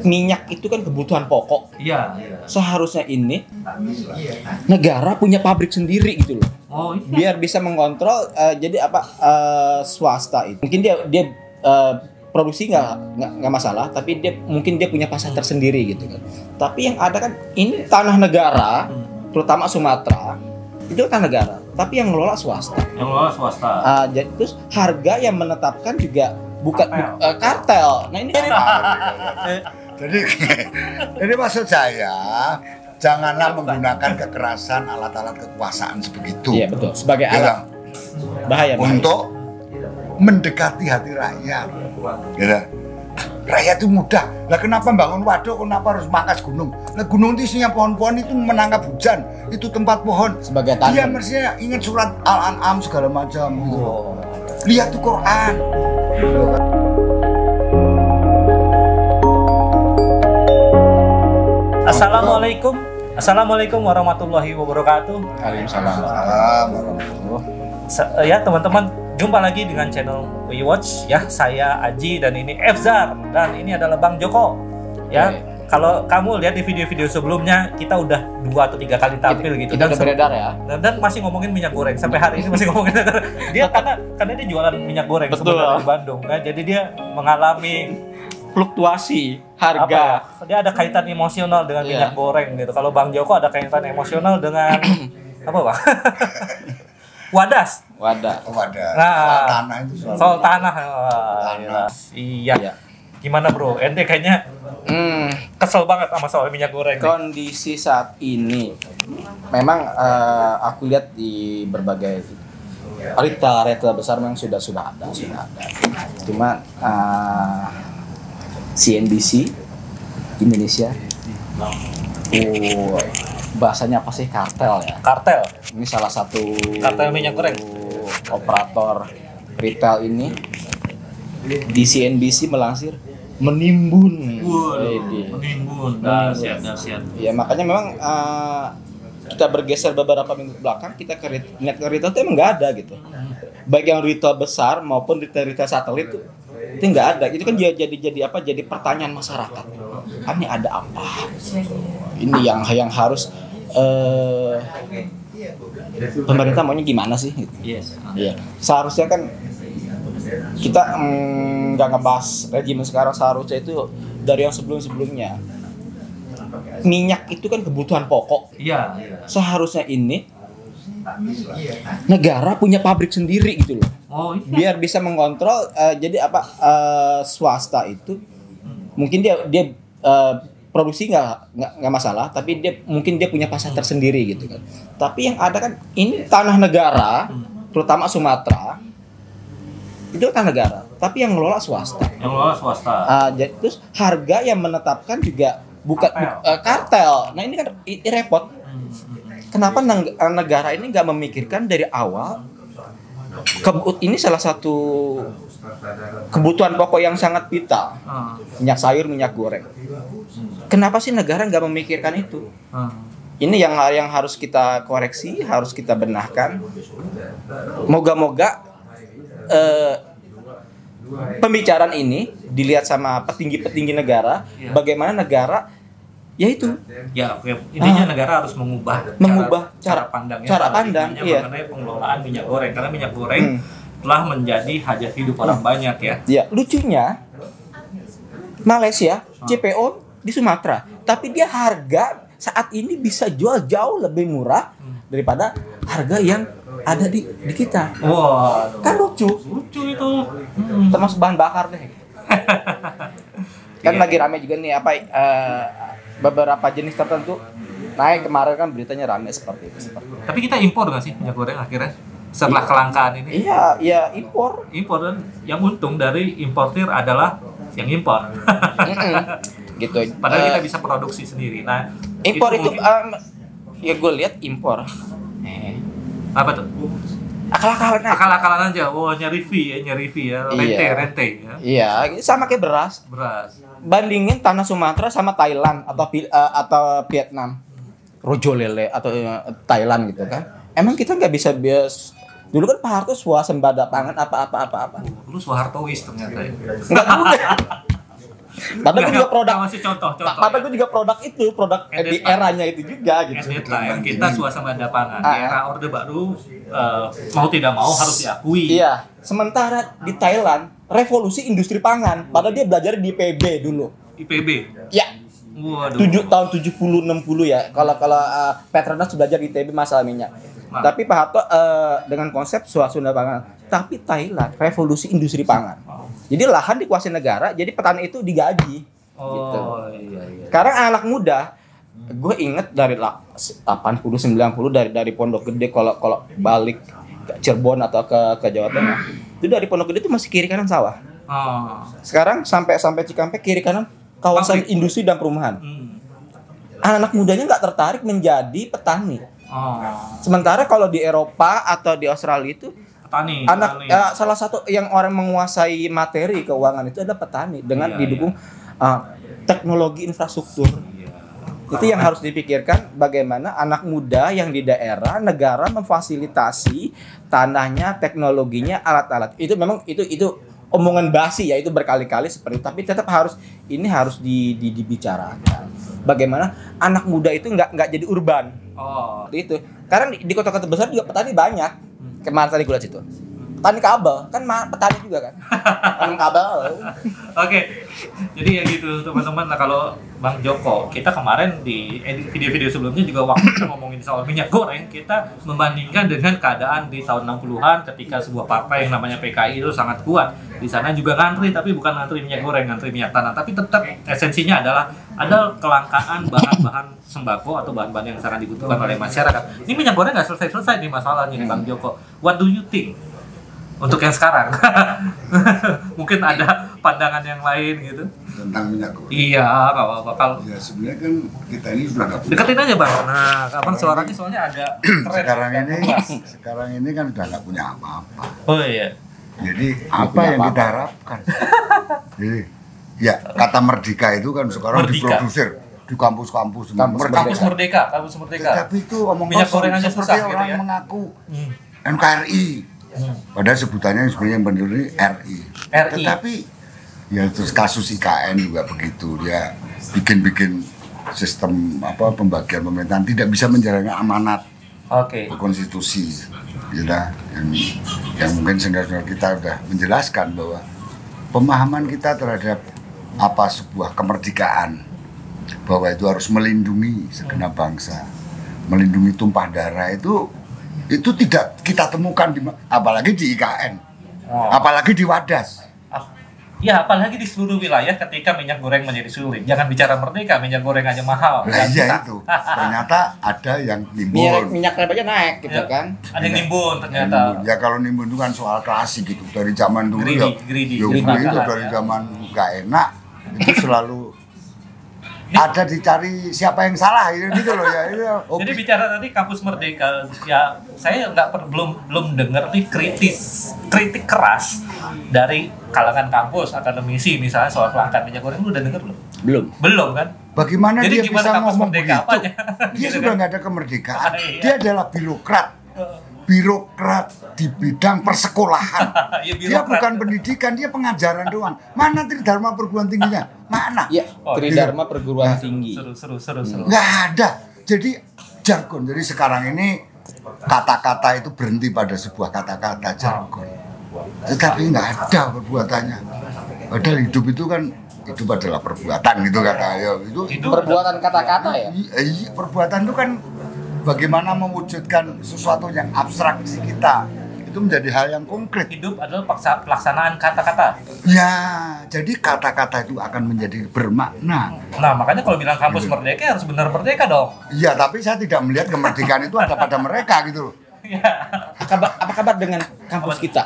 minyak itu kan kebutuhan pokok. Iya. Seharusnya ini negara punya pabrik sendiri gitu loh. Oh iya. Biar bisa mengontrol jadi apa swasta itu. Mungkin dia produksi nggak masalah, tapi mungkin dia punya pasar tersendiri gitu kan. Tapi yang ada kan ini tanah negara, terutama Sumatera itu tanah negara, tapi yang ngelola swasta. Yang ngelola swasta. Jadi terus harga yang menetapkan juga bukan kartel. Nah ini jadi maksud saya janganlah menggunakan kekerasan alat-alat kekuasaan sebegitu. Iya betul, sebagai alat bahaya. Untuk mendekati hati rakyat. Ya. Rakyat itu mudah. Lah kenapa bangun waduk? Kenapa harus mangkas gunung? Lah gunung itu isinya pohon-pohon itu menangkap hujan. Itu tempat pohon. Sebagai tanah. Dia mestinya ingat surat Al-An'am segala macam. Oh. Lihat tuh Quran. Assalamualaikum warahmatullahi wabarakatuh. Waalaikumsalam. Ya teman-teman, jumpa lagi dengan channel We Watch ya. Saya Aji dan ini Efzar dan ini adalah Bang Joko. Ya, kalau kamu lihat di video-video sebelumnya kita udah 2 atau 3 kali tampil gitu. Kita udah beredar ya. Dan masih ngomongin minyak goreng sampai hari ini masih ngomongin minyak goreng. Dia karena dia jualan minyak goreng sebenarnya di Bandung kan. Jadi dia mengalami Fluktuasi harga. Dia ada kaitan emosional dengan minyak goreng gitu. Kalau Bang Joko ada kaitan emosional dengan apa Bang? Wadas. Wadah. Nah, Soal tanah itu soal tanah. Tanah. Iya. Gimana bro? Ente kayaknya kesel banget sama soal minyak goreng. Kondisi saat ini memang aku lihat di berbagai retail besar memang sudah ada. Cuma CNBC Indonesia bahasanya apa sih, kartel ya? Kartel. Ini salah satu Kartel minyak goreng. Operator retail ini di CNBC melansir menimbun. Menimbun. Dahsyat. Ya makanya memang kita bergeser beberapa minggu belakang kita ke retail itu emang nggak ada gitu. Baik yang retail besar maupun retail satelit itu nggak ada. Itu kan jadi pertanyaan masyarakat. Ini ada apa? Ini yang harus pemerintah maunya gimana sih? Gitu. Yes. Iya. Seharusnya kan kita nggak ngebahas rejim sekarang, seharusnya itu dari yang sebelumnya. Minyak itu kan kebutuhan pokok. Iya. Seharusnya ini negara punya pabrik sendiri gitu loh. Oh iya. Biar bisa mengontrol jadi apa swasta itu mungkin dia produksi nggak masalah, tapi mungkin dia punya pasar tersendiri gitu kan. Tapi yang ada kan ini tanah negara, terutama Sumatera itu tanah negara, tapi yang ngelola swasta. Yang ngelola swasta. Jadi terus harga yang menetapkan juga bukan kartel. Nah ini kan repot. Kenapa negara ini nggak memikirkan dari awal? Ini salah satu kebutuhan pokok yang sangat vital. Minyak sayur, minyak goreng. Kenapa sih negara nggak memikirkan itu? Ini yang harus kita koreksi, harus kita benahkan. Moga-moga pembicaraan ini dilihat sama petinggi-petinggi negara, bagaimana negara yaitu intinya negara harus mengubah cara pandang mengenai pengelolaan minyak goreng, karena minyak goreng telah menjadi hajat hidup orang banyak ya. Ya, lucunya Malaysia CPO di Sumatera, tapi dia harga saat ini bisa jual jauh lebih murah daripada harga yang ada di kita. Wah, kan lucu itu. Termasuk bahan bakar deh. Kan lagi rame juga nih beberapa jenis tertentu naik, kemarin kan beritanya rame seperti itu. Tapi kita impor nggak sih minyak goreng akhirnya setelah kelangkaan ini? Iya impor Dan yang untung dari importir adalah yang impor. Gitu. Padahal kita bisa produksi sendiri. Nah, impor itu ya gue lihat impor. Apa tuh? Akal-akalan aja. Wah, nyari fee ya, rente ya. Iya, sama kayak beras. Bandingin tanah Sumatera sama Thailand atau Vietnam, rojo lele atau Thailand gitu kan. Emang kita nggak bisa dulu kan Pak Harto swasembada pangan apa. Lu Soehartois ternyata ya. Enggak juga. Padahal gue juga produk. Masih contoh. Padahal gue juga produk itu, produk di eranya itu juga gitu. Time kita suasana pangan di era Orde Baru, mau tidak mau harus diakui. Iya. Sementara di Thailand revolusi industri pangan, padahal dia belajar di IPB dulu. IPB. Ya. Waduh. tahun 70-60 ya. Kalau Petronas belajar di ITB masalah minyak. Tapi Pak Harto dengan konsep suasana pangan. Tapi Thailand revolusi industri pangan. Jadi lahan dikuasai negara, jadi petani itu digaji. Gitu. Iya. Sekarang anak muda, gue inget dari 80-90 dari Pondok Gede kalau balik ke Cirebon atau ke Jawa Tengah, itu dari Pondok Gede itu masih kiri kanan sawah. Sekarang sampai Cikampek kiri kanan kawasan industri dan perumahan. Anak mudanya nggak tertarik menjadi petani. Sementara kalau di Eropa atau di Australia itu petani. Salah satu yang orang menguasai materi keuangan itu adalah petani dengan didukung teknologi infrastruktur. Itu yang harus dipikirkan, bagaimana anak muda yang di daerah negara memfasilitasi tanahnya, teknologinya, alat-alat. Itu memang itu omongan basi ya, itu berkali-kali seperti itu, tapi tetap harus dibicarakan. Bagaimana anak muda itu nggak jadi urban. Itu. Karena di kota-kota besar juga petani banyak. Kemarin tadi gue lihat situ. Petani kabel, kan petani juga kan. Tanam kabel. Oke. Jadi ya gitu teman-teman. Nah, kalau Bang Joko, kita kemarin di video-video sebelumnya juga waktu kita ngomongin soal minyak goreng, kita membandingkan dengan keadaan di tahun 60-an ketika sebuah partai yang namanya PKI itu sangat kuat. Di sana juga ngantri, tapi bukan ngantri minyak goreng, ngantri minyak tanah, tapi tetap esensinya adalah ada kelangkaan bahan-bahan sembako atau bahan-bahan yang sangat dibutuhkan oleh masyarakat. Ini minyak goreng nggak selesai-selesai nih masalahnya nih Bang Joko. What do you think? Untuk yang sekarang, mungkin ada pandangan yang lain gitu tentang minyak goreng. Iya, nggak apa-apa. Kalau ya sebenarnya kan kita ini sudah nggak punya. deketin aja Bang. Nah, kapan suaranya soalnya agak keren. Sekarang ini kan sudah nggak punya apa-apa. Oh iya. Jadi apa yang kita harapkan? Jadi, ya kata merdeka itu kan sekarang diproduksi di kampus-kampus. Kampus Merdeka. Tapi itu omong minyak goreng aja seperti susah orang gitu ya. mengaku NKRI. Padahal sebutannya sebenarnya yang benar ini RI. Tetapi ya terus kasus IKN juga begitu, dia bikin sistem pembagian pemerintahan tidak bisa menjalankan amanat konstitusi, ya. Yang mungkin saudara-saudara kita sudah menjelaskan bahwa pemahaman kita terhadap sebuah kemerdekaan, bahwa itu harus melindungi segenap bangsa, melindungi tumpah darah itu tidak kita temukan apalagi di IKN, apalagi di Wadas. Ya, apalagi di seluruh wilayah ketika minyak goreng menjadi sulit. Jangan bicara merdeka, minyak goreng aja mahal. Iya itu. Ternyata ada yang nimbun. Minyak aja naik gitu kan. Ada yang nimbun ternyata. Ya kalau nimbun itu kan soal klasik gitu dari zaman dulu greedy. Itu dari zaman nggak enak itu selalu ada dicari siapa yang salah gitu loh ya. Jadi bicara tadi kampus Merdeka, ya saya belum dengar nih kritik keras dari kalangan kampus akademisi misalnya soal kelangkaan minyak goreng, lu udah denger belum kan? Bagaimana jadi dia bisa ngomong begitu? Dia sudah kan? nggak ada kemerdekaan. Dia adalah birokrat di bidang persekolahan. Dia bukan pendidikan, dia pengajaran doang. Mana Tridharma perguruan tingginya? Mana? Ya, Tridharma perguruan tinggi. Seru. Nggak ada. Jadi jargon. Jadi sekarang ini kata-kata itu berhenti pada sebuah kata-kata jargon. Tetapi nggak ada perbuatannya. Padahal hidup itu kan adalah perbuatan gitu kata ya. Itu perbuatan kata-kata ya. Iya, perbuatan itu kan bagaimana mewujudkan sesuatu yang abstraksi kita itu menjadi hal yang konkret. Hidup adalah pelaksanaan kata-kata. Ya, jadi kata-kata itu akan menjadi bermakna. Nah, makanya kalau bilang kampus merdeka harus benar merdeka dong. Iya, tapi saya tidak melihat kemerdekaan itu ada pada mereka gitu loh. Apa kabar dengan kampus kita?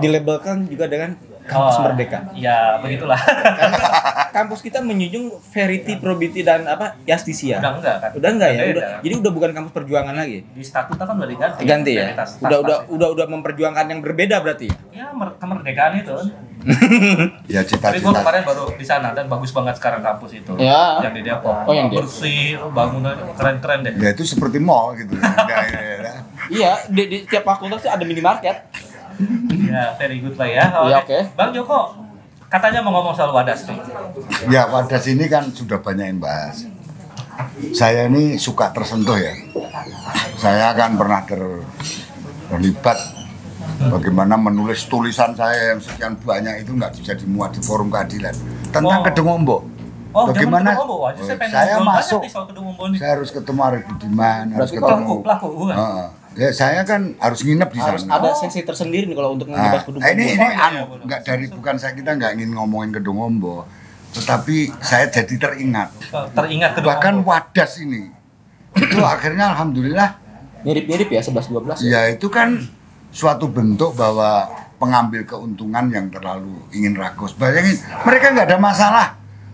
Dilabelkan juga dengan kampus merdeka. Ya, begitulah. Karena kampus kita menjunjung verity, probity dan justisia. Udah enggak ya. Jadi udah bukan kampus perjuangan lagi. Di statuta kan udah diganti. Ganti ya. Udah memperjuangkan yang berbeda berarti. Ya, kemerdekaan itu. Ya cita-cita. Tapi gua kemarin baru di sana dan bagus banget sekarang kampus itu. Ya. Yang di Depok. Yang bersih, bangunan keren-keren deh. Ya itu seperti mall gitu. Iya, di tiap fakultas tuh ada minimarket. Ya, very good lah ya. Iya, oke. Bang Joko, katanya mau ngomong soal Wadas nih. Ya, Wadas ini kan sudah banyak yang bahas. Saya ini suka tersentuh ya. Saya kan pernah terlibat bagaimana menulis tulisan saya yang sekian banyak itu nggak bisa dimuat di forum keadilan tentang Kedung Ombok. Oh, bagaimana? Saya masuk, saya harus ketemu Arief Budiman, harus ketemu. Pelaku. Ya saya kan harus nginep di sana. Ada sesi tersendiri nih kalau untuk membahas Kedung Ombok. Ini nggak dari bukan saya, kita nggak ingin ngomongin Kedung Ombok, tetapi saya jadi teringat. Teringat Kedung Bahkan Ombok. Wadas ini itu akhirnya alhamdulillah Mirip-mirip ya 11-12 ya. ya itu kan suatu bentuk bahwa pengambil keuntungan yang terlalu ingin rakus. Bayangin mereka nggak ada masalah.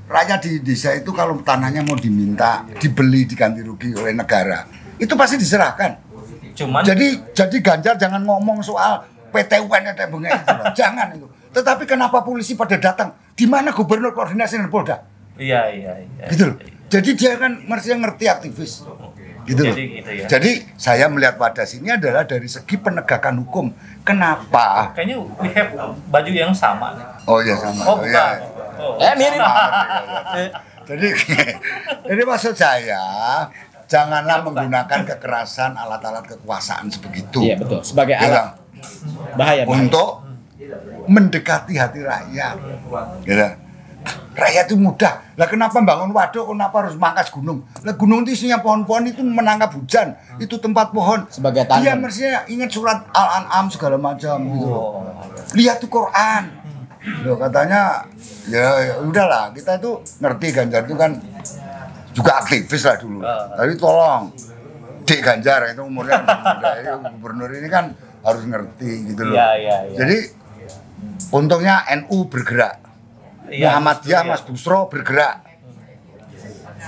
Rakyat di desa itu kalau tanahnya mau diminta, dibeli, diganti rugi oleh negara, itu pasti diserahkan. Cuman Jadi Ganjar jangan ngomong soal PT UN atau bunga itu loh. Jangan itu. Tetapi kenapa polisi pada datang? Di mana gubernur koordinasi dengan Polda? iya. Gitu loh. Jadi dia kan mestinya ngerti aktivis. Gitu loh. Jadi gitu ya. Jadi saya melihat Wadas ini adalah dari segi penegakan hukum. Kenapa? Kayaknya we have baju yang sama nih. Oh iya sama. Oh, bukan. iya. Oh. Mirip. Jadi maksud saya janganlah menggunakan kekerasan alat-alat kekuasaan sebegitu. Iya betul. Sebagai Ya, alat bahaya. untuk mendekati hati rakyat. Ya. Rakyat itu mudah. Lah kenapa bangun waduk? Kenapa harus mangkas gunung? Lah gunung itu isinya pohon-pohon itu menangkap hujan. Itu tempat pohon. Sebagai Dia tanam. mestinya ingat surat Al-An'am segala macam gitu loh. Oh. Lihat tuh Quran. Loh katanya ya udahlah, kita itu ngerti Ganjar itu kan juga aktivis lah dulu. Tapi tolong Dik Ganjar itu umurnya muda, gubernur ini kan harus ngerti gitu loh. Iya. Jadi untungnya NU bergerak. Iya, Muhammadiyah, justru Mas Busro bergerak.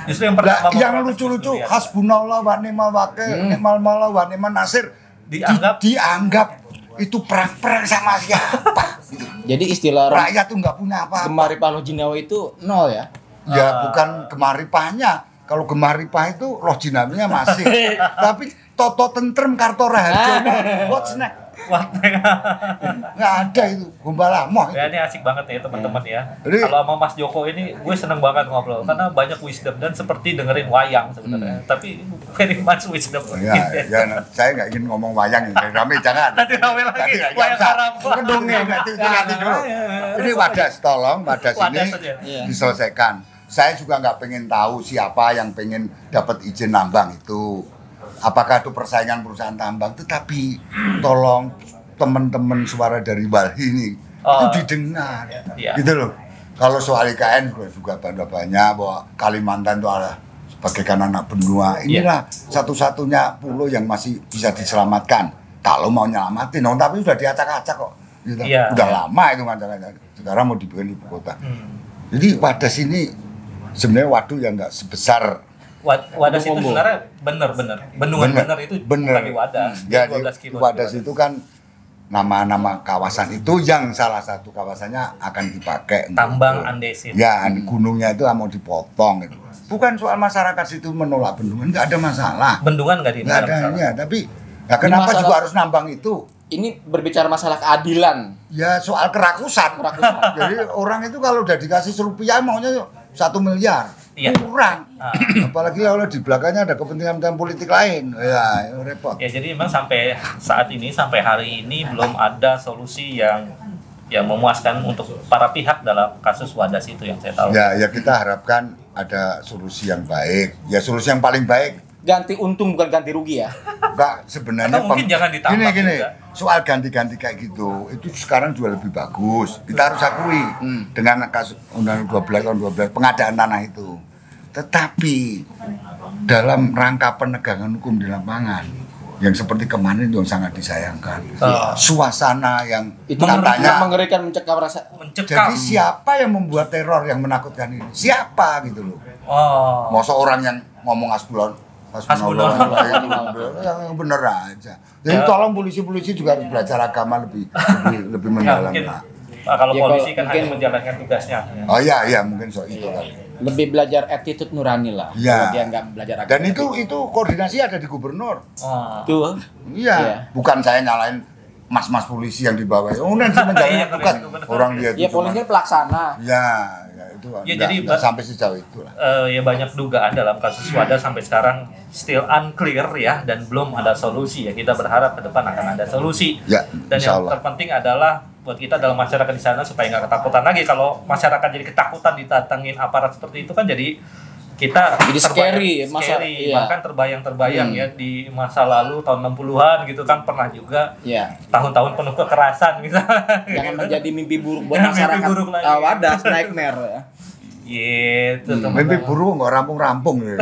Justru yang Lah, pertama yang memprotes lucu-lucu justru ya. hasbunallah wa ni'mal wakil, ni'mal maula wa ni'man nasir dianggap itu perang sama siapa? Gitu. Jadi istilah Rakyat tuh nggak punya apa-apa. Gemari Paloh Jinawa itu 0 ya. Ya bukan gemaripahnya. Kalau gemaripah itu roh jinaminya masih. Tapi Toto Tentrem Kartoraharjo what's next? Nggak ada itu Gombala moh. Ya ini asik banget ya teman-teman ya. Jadi- Kalau sama Mas Joko ini gue seneng banget ngobrol karena banyak wisdom dan seperti dengerin wayang sebenarnya. Tapi very much wisdom. Ya, saya nggak ingin ngomong wayang ini. Rame jangan. Nanti rame lagi. Nanti nggak Wayang usah. haram. Kedongeng nanti dulu. Ini Wadas, tolong Wadas ini Wadas aja. Iya. diselesaikan. Saya juga nggak pengen tahu siapa yang pengen dapat izin nambang itu. Apakah itu persaingan perusahaan tambang? Tetapi tolong teman-teman suara dari Walhi ini itu didengar, Iya. gitu loh. Kalau soal IKN juga banyak bahwa Kalimantan itu adalah bagaikan anak benua. Inilah satu-satunya pulau yang masih bisa diselamatkan. Kalau mau nyelamatin, tapi udah diacak-acak kok. Gitu. Iya. Udah lama itu ngacak-acak. Sekarang mau dibikin ibu kota. Jadi Wadas ini sebenarnya waduk yang nggak sebesar. Wadas itu Kedung Ombok. sebenarnya bener. Bendungan bener itu bener. bukan di Wadas. Ya, Di 12 kilo Wadas di itu kan nama-nama kawasan itu yang salah satu kawasannya akan dipakai untuk Tambang itu. Andesit. Ya, gunungnya itu mau dipotong gitu. Bukan soal masyarakat situ menolak bendungan, nggak ada masalah. Bendungan nggak di Nggak ada masalah. ya, tapi ya kenapa masalah- juga harus nambang itu? Ini berbicara masalah keadilan. Ya soal kerakusan. Kerakusan. Jadi orang itu kalau udah dikasih rupiah maunya 1 miliar. Iya. Kurang. Apalagi kalau di belakangnya ada kepentingan politik lain. Ya, repot. Ya jadi memang sampai saat ini sampai hari ini belum ada solusi yang memuaskan untuk para pihak dalam kasus Wadas itu yang saya tahu. Ya kita harapkan ada solusi yang baik. Ya solusi yang paling baik. Ganti untung bukan ganti rugi ya. Enggak, sebenarnya Atau mungkin jangan ditambah gini. juga. Soal ganti-ganti kayak gitu, itu sekarang juga lebih bagus. Kita harus akui dengan kasus Undang-Undang 12 tahun 12 pengadaan tanah itu. Tetapi dalam rangka penegakan hukum di lapangan yang seperti kemarin itu yang sangat disayangkan. Suasana yang Itu katanya mengerikan, mencekam rasa. Mencekam. jadi siapa yang membuat teror yang menakutkan ini? Siapa gitu loh. Oh. Masa orang yang ngomong Hasbunallah. yang bener aja. Jadi tolong polisi-polisi juga harus belajar agama lebih mendalam. mungkin. Kalau Ya, polisi kalau kan hanya mungkin- menjalankan tugasnya. Oh iya mungkin soal itu kali. Lebih belajar attitude nurani lah. Iya. Kalau dia nggak belajar agama. Dan itu koordinasi ada di gubernur. Oh. Tuh. Iya, Iya. bukan saya nyalain mas-mas polisi yang di bawah. Oh, nanti menjalankan tugas orang dia Ya polisi kan pelaksana. Ya, itu Ya, enggak, jadi enggak sampai sejauh itu lah. Ya banyak dugaan dalam kasus Wadas sampai sekarang still unclear ya, dan belum ada solusi ya. Kita berharap ke depan akan ada solusi. Ya, Dan insya yang Allah. terpenting adalah buat kita dalam masyarakat di sana supaya nggak ketakutan lagi. Kalau masyarakat jadi ketakutan didatengin aparat seperti itu kan jadi kita Jadi scary, iya. bahkan terbayang-terbayang ya di masa lalu tahun 60-an gitu kan pernah juga Ya. tahun-tahun penuh kekerasan misalnya. Jangan menjadi mimpi buruk buat Jangan mimpi masyarakat. buruk lagi. Wadas, nightmare ya. Gitu Mimpi teman-teman. buruk nggak rampung-rampung ya.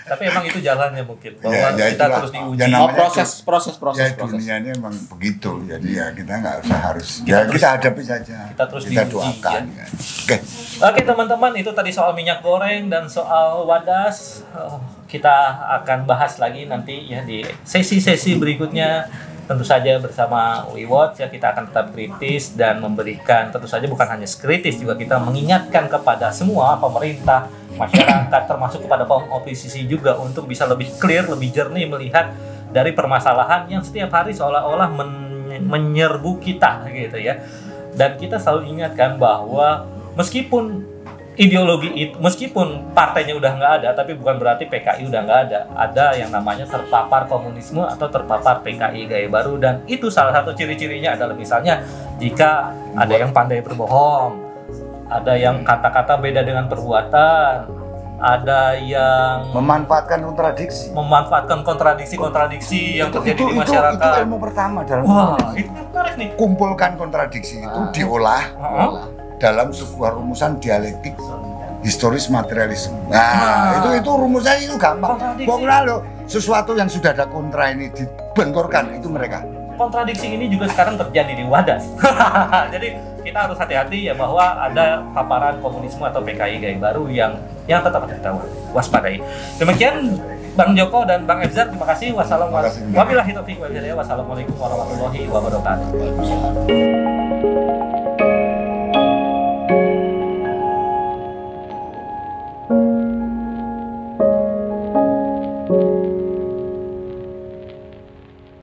Tapi emang itu jalannya mungkin bahwa Ya, kita itulah. terus diuji. Ya, Oh, namanya proses. Ya dunia ini emang begitu, jadi ya kita nggak usah harus, ya kita hadapi saja. kita terus kita diuji, doakan. ya. Ya. Oke, Oke teman-teman, itu tadi soal minyak goreng dan soal Wadas. Kita akan bahas lagi nanti ya di sesi-sesi berikutnya. Tentu saja bersama WeWatch ya, kita akan tetap kritis dan memberikan, tentu saja bukan hanya kritis, juga kita mengingatkan kepada semua pemerintah, masyarakat, termasuk kepada kaum oposisi juga untuk bisa lebih clear, lebih jernih melihat dari permasalahan yang setiap hari seolah-olah menyerbu kita gitu ya. Dan kita selalu ingatkan bahwa meskipun ideologi itu, meskipun partainya udah nggak ada, tapi bukan berarti PKI udah nggak ada. Ada yang namanya terpapar komunisme atau terpapar PKI gaya baru, dan itu salah satu ciri-cirinya adalah misalnya jika ada yang pandai berbohong, ada yang kata-kata beda dengan perbuatan, ada yang memanfaatkan kontradiksi yang terjadi di itu masyarakat. ilmu pertama dalam Wah, komunikasi. itu menarik nih. Kumpulkan kontradiksi itu diolah Heeh. dalam sebuah rumusan dialektik historis materialisme. Nah, itu rumusnya itu gampang. Kontradiksi. Pokoknya lo sesuatu yang sudah ada kontra ini dibenturkan, itu mereka. Kontradiksi ini juga sekarang terjadi di Wadas. Jadi kita harus hati-hati ya bahwa ada paparan komunisme atau PKI gaya baru yang tetap kita waspadai. Demikian Bang Joko dan Bang Efzar, terima kasih. Wassalamualaikum warahmatullahi wabarakatuh.